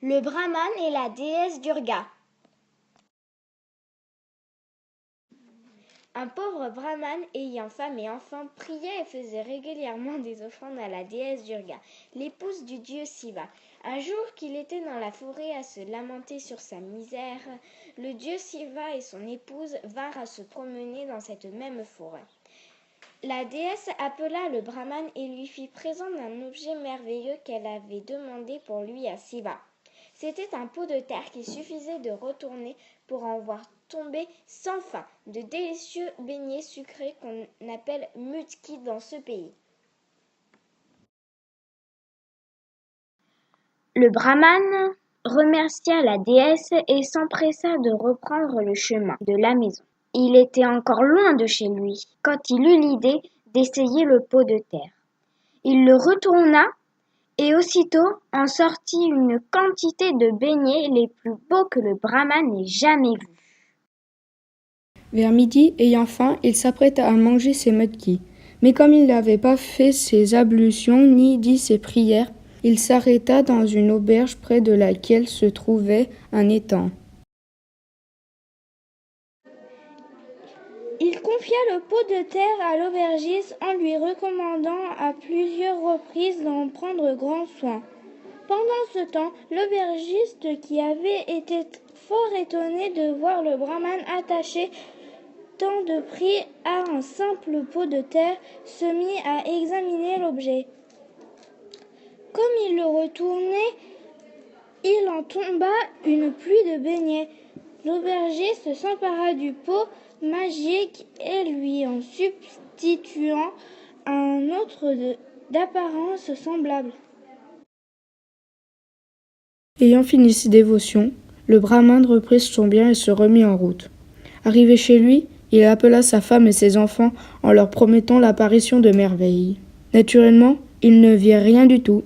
Le brahman et la déesse Durga. Un pauvre brahman ayant femme et enfants priait et faisait régulièrement des offrandes à la déesse Durga, l'épouse du dieu Shiva. Un jour qu'il était dans la forêt à se lamenter sur sa misère, le dieu Shiva et son épouse vinrent à se promener dans cette même forêt. La déesse appela le brahman et lui fit présent d'un objet merveilleux qu'elle avait demandé pour lui à Shiva. C'était un pot de terre qu'il suffisait de retourner pour en voir tomber sans fin de délicieux beignets sucrés qu'on appelle mudki dans ce pays. Le brahman remercia la déesse et s'empressa de reprendre le chemin de la maison. Il était encore loin de chez lui quand il eut l'idée d'essayer le pot de terre. Il le retourna et aussitôt en sortit une quantité de beignets les plus beaux que le brahman n'ait jamais vus. Vers midi, ayant faim, il s'apprêta à manger ses mudki. Mais comme il n'avait pas fait ses ablutions ni dit ses prières, il s'arrêta dans une auberge près de laquelle se trouvait un étang. Il confia le pot de terre à l'aubergiste en lui recommandant à plusieurs reprises d'en prendre grand soin. Pendant ce temps, l'aubergiste, qui avait été fort étonné de voir le brahman attacher tant de prix à un simple pot de terre, se mit à examiner l'objet. Comme il le retournait, il en tomba une pluie de beignets. L'aubergiste s'empara du pot magique et lui en substituant un autre d'apparence semblable. Ayant fini ses dévotions, le brahman reprit son bien et se remit en route. Arrivé chez lui, il appela sa femme et ses enfants en leur promettant l'apparition de merveilles. Naturellement, ils ne virent rien du tout.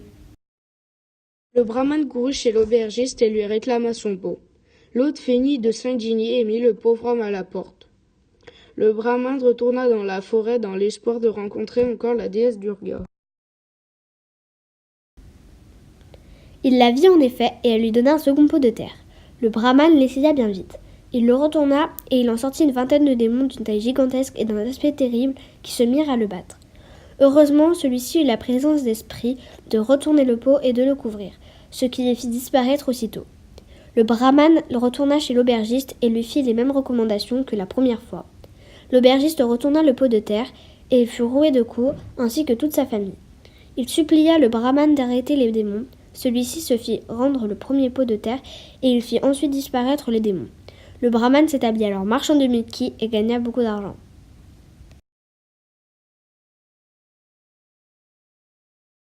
Le brahman courut chez l'aubergiste et lui réclama son pot. L'autre feignit de s'indigner et mit le pauvre homme à la porte. Le brahman retourna dans la forêt dans l'espoir de rencontrer encore la déesse Durga. Il la vit en effet et elle lui donna un second pot de terre. Le brahman l'essaya bien vite. Il le retourna et il en sortit une vingtaine de démons d'une taille gigantesque et d'un aspect terrible qui se mirent à le battre. Heureusement, celui-ci eut la présence d'esprit de retourner le pot et de le couvrir, ce qui les fit disparaître aussitôt. Le brahman retourna chez l'aubergiste et lui fit les mêmes recommandations que la première fois. L'aubergiste retourna le pot de terre et fut roué de coups, ainsi que toute sa famille. Il supplia le brahman d'arrêter les démons. Celui-ci se fit rendre le premier pot de terre et il fit ensuite disparaître les démons. Le brahman s'établit alors marchand de mudki et gagna beaucoup d'argent.